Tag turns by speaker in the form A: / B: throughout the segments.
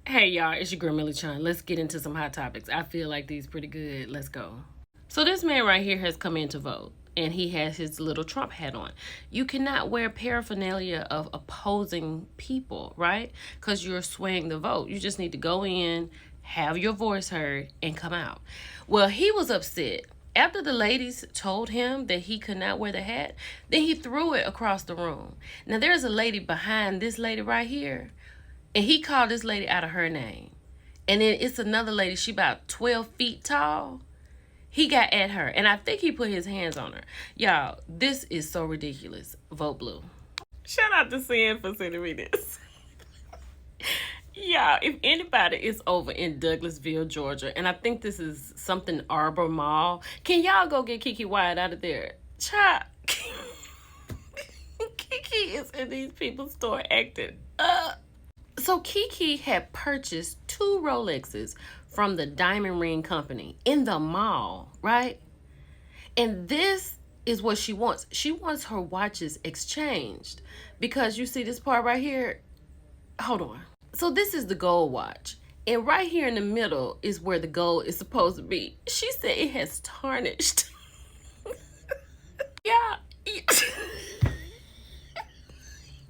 A: Hey y'all, it's your girl Millie Chun. Let's get into some hot topics. I feel like these pretty good. Let's go. So this man right here has come in to vote, and he has his little Trump hat on. You cannot wear paraphernalia of opposing people, right? Because you're swaying the vote. You just need to go in, have your voice heard, and come out. Well, he was upset. After the ladies told him that he could not wear the hat, then he threw it across the room. Now there's a lady behind this lady right here, and he called this lady out of her name. And then it's another lady, she about 12 feet tall. He got at her, and I think he put his hands on her. Y'all, this is so ridiculous. Vote blue. Shout out to Sin for sending me this. Y'all, if anybody is over in Douglasville, Georgia, and I think this is something Arbor Mall, can y'all go get Kiki Wyatt out of there? Child. Kiki is in these people's store acting up. So Kiki had purchased 2 Rolexes from the Diamond Ring Company in the mall, right? And this is what she wants. She wants her watches exchanged because you see this part right here. Hold on. So this is the gold watch. And right here in the middle is where the gold is supposed to be. She said it has tarnished.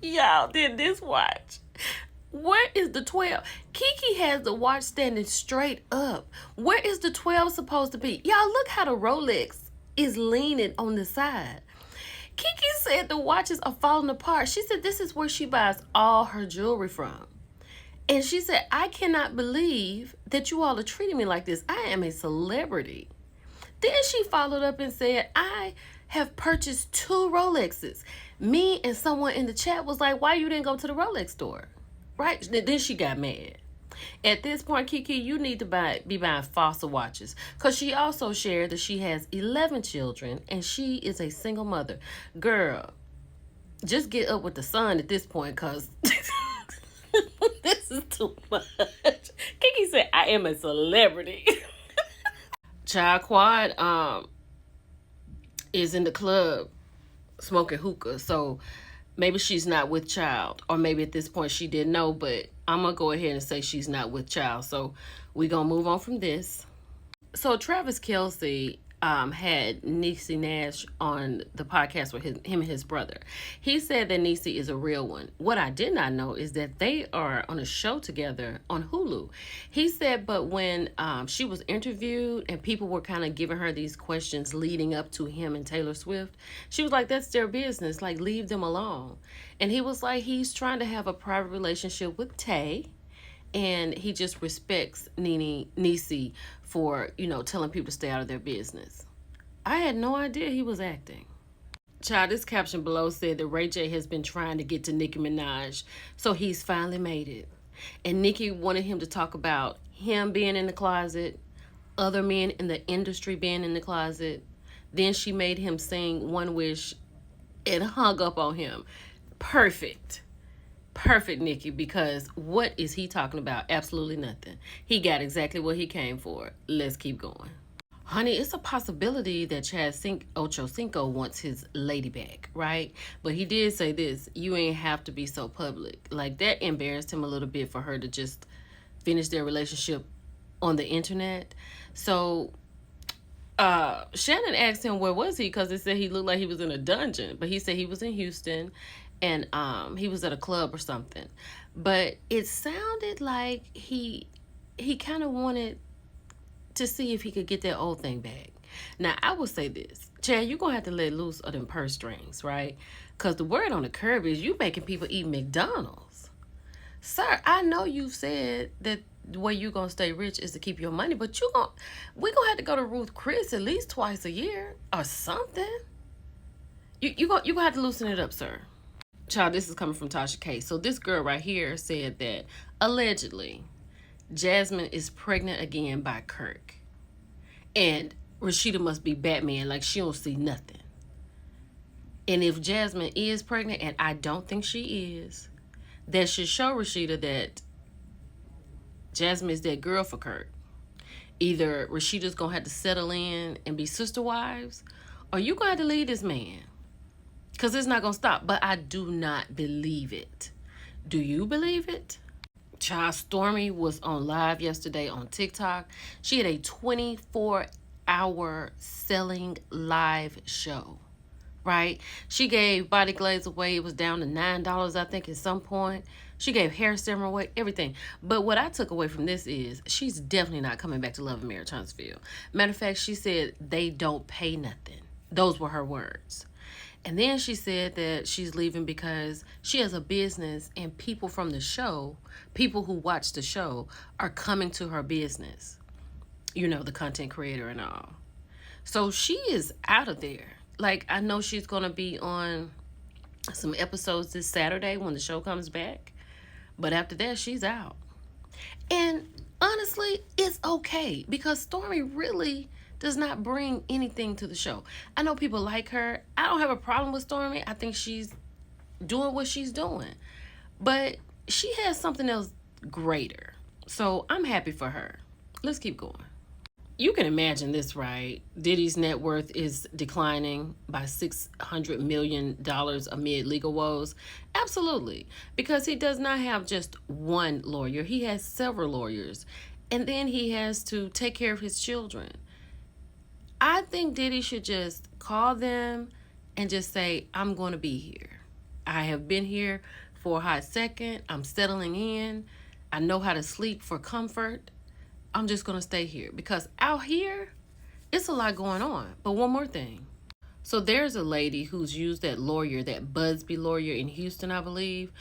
A: Y'all, then this watch. Where is the 12? Kiki has the watch standing straight up. Where is the 12 supposed to be? Y'all, look how the Rolex is leaning on the side. Kiki said the watches are falling apart. She said this is where she buys all her jewelry from. And she said, I cannot believe that you all are treating me like this. I am a celebrity. Then she followed up and said, I have purchased 2 Rolexes. Me and someone in the chat was like, why you didn't go to the Rolex store? Right? Then she got mad. At this point, Kiki, you need to be buying fossil watches. Because she also shared that she has 11 children and she is a single mother. Girl, just get up with the sun at this point because this is too much. Kiki said, I am a celebrity. Child Quad is in the club smoking hookah. So maybe she's not with child, or maybe at this point she didn't know, but I'm going to go ahead and say she's not with child. So we're going to move on from this. So Travis Kelce had Nicki Nash on the podcast with him and his brother. He said that Nicki is a real one. What I did not know is that they are on a show together on Hulu. He said, but when she was interviewed and people were kind of giving her these questions leading up to him and Taylor Swift, she was like, that's their business. Like, leave them alone. And he was like, he's trying to have a private relationship with Tay. And he just respects Nicki for, telling people to stay out of their business. I had no idea he was acting. Child, this caption below said that Ray J has been trying to get to Nicki Minaj, so he's finally made it. And Nicki wanted him to talk about him being in the closet, other men in the industry being in the closet. Then she made him sing One Wish and hung up on him. Perfect, Nicki, because what is he talking about? Absolutely nothing. He got exactly what he came for. Let's keep going. Honey, it's a possibility that Chad Ochocinco wants his lady back, right? But he did say this, you ain't have to be so public. Like, that embarrassed him a little bit for her to just finish their relationship on the internet. So Shannon asked him, where was he? Because it said he looked like he was in a dungeon. But he said he was in Houston. And he was at a club or something. But it sounded like he kind of wanted to see if he could get that old thing back. Now, I will say this. Chad, you're going to have to let loose of them purse strings, right? Because the word on the curb is you making people eat McDonald's. Sir, I know you've said that the way you're going to stay rich is to keep your money. But we're going to have to go to Ruth Chris at least twice a year or something. You're going to have to loosen it up, sir. Child, this is coming from Tasha K. So this girl right here said that allegedly Jasmine is pregnant again by Kirk. And Rashida must be Batman, like she don't see nothing. And if Jasmine is pregnant, and I don't think she is, that should show Rashida that Jasmine is that girl for Kirk. Either Rashida's going to have to settle in and be sister wives, or you going to have to leave this man. Because it's not going to stop. But I do not believe it. Do you believe it? Child, Stormy was on live yesterday on TikTok. She had a 24-hour selling live show, right? She gave body glaze away. It was down to $9, I think, at some point. She gave hair serum away, everything. But what I took away from this is she's definitely not coming back to Love and Marriage Huntsville. Matter of fact, she said they don't pay nothing. Those were her words. And then she said that she's leaving because she has a business and people from the show, people who watch the show, are coming to her business. You know, the content creator and all. So she is out of there. Like, I know she's going to be on some episodes this Saturday when the show comes back. But after that, she's out. And honestly, it's okay because Stormy really does not bring anything to the show. I know people like her. I don't have a problem with Stormy. I think she's doing what she's doing. But she has something else greater. So I'm happy for her. Let's keep going. You can imagine this, right? Diddy's net worth is declining by $600 million amid legal woes. Absolutely. Because he does not have just one lawyer. He has several lawyers. And then he has to take care of his children. I think Diddy should just call them and just say, I'm going to be here. I have been here for a hot second. I'm settling in. I know how to sleep for comfort. I'm just going to stay here because out here, it's a lot going on. But one more thing. So there's a lady who's used that lawyer, that Busby lawyer in Houston, I believe.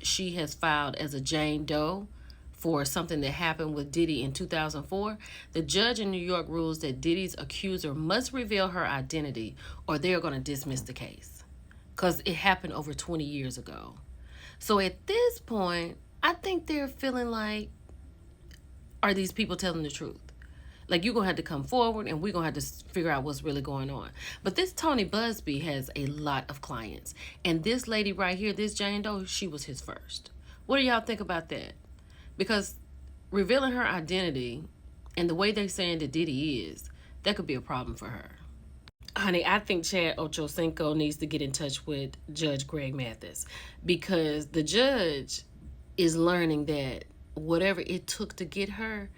A: She has filed as a Jane Doe for something that happened with Diddy in 2004. The judge in New York rules that Diddy's accuser must reveal her identity or they're going to dismiss the case because it happened over 20 years ago. So at this point, I think they're feeling like, are these people telling the truth? Like, you're going to have to come forward and we're going to have to figure out what's really going on. But this Tony Busby has a lot of clients. And this lady right here, this Jane Doe, she was his first. What do y'all think about that? Because revealing her identity and the way they're saying that Diddy is, that could be a problem for her. Honey, I think Chad Ochocinco needs to get in touch with Judge Greg Mathis because the judge is learning that whatever it took to get her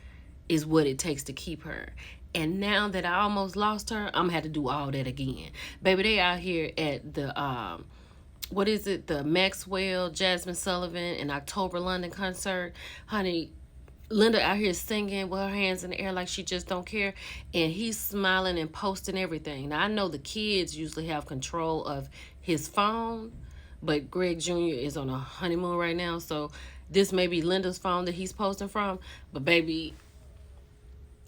A: is what it takes to keep her. And now that I almost lost her, I'm gonna have to do all that again. Baby, they out here at the, what is it? The Maxwell, Jasmine Sullivan and October London concert. Honey, Linda out here singing with her hands in the air like she just don't care. And he's smiling and posting everything. Now, I know the kids usually have control of his phone, but Greg Jr. is on a honeymoon right now, so this may be Linda's phone that he's posting from. But baby,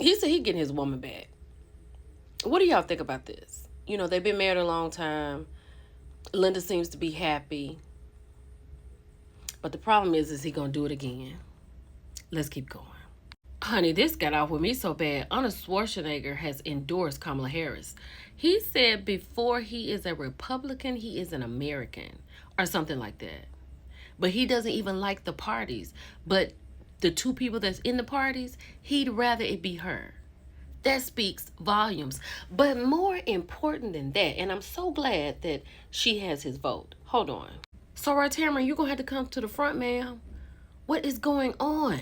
A: he said he getting his woman back. What do y'all think about this? You know, they've been married a long time. Linda seems to be happy. But the problem is he going to do it again? Let's keep going. Honey, this got off with me so bad. Arnold Schwarzenegger has endorsed Kamala Harris. He said before he is a Republican, he is an American or something like that. But he doesn't even like the parties. But the two people that's in the parties, he'd rather it be her. That speaks volumes. But more important than that, and I'm so glad that she has his vote. Hold on. So, right, Tamron, you're going to have to come to the front, ma'am. What is going on?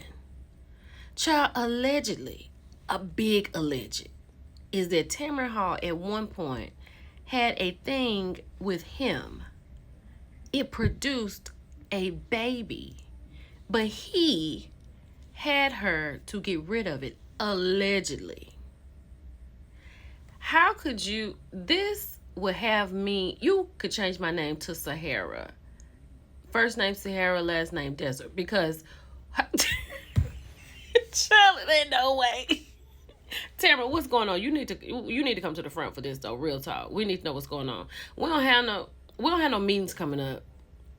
A: Child, allegedly, a big alleged, is that Tamron Hall at one point had a thing with him. It produced a baby, but he had her to get rid of it, allegedly. How could you, this would have me, you could change my name to Sahara. First name Sahara, last name Desert, because, child, it ain't no way. Tamron, what's going on? You need to come to the front for this though, real talk. We need to know what's going on. We don't have no meetings coming up.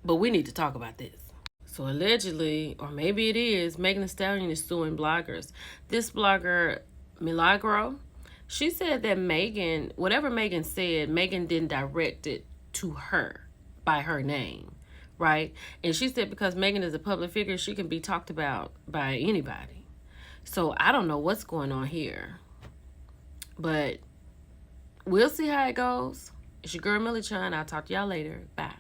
A: But we need to talk about this. So allegedly, or maybe it is, Megan Thee Stallion is suing bloggers. This blogger, Milagro, she said that Megan, whatever Megan said, Megan didn't direct it to her by her name, right? And she said because Megan is a public figure, she can be talked about by anybody. So I don't know what's going on here. But we'll see how it goes. It's your girl, Millie Chun. I'll talk to y'all later. Bye.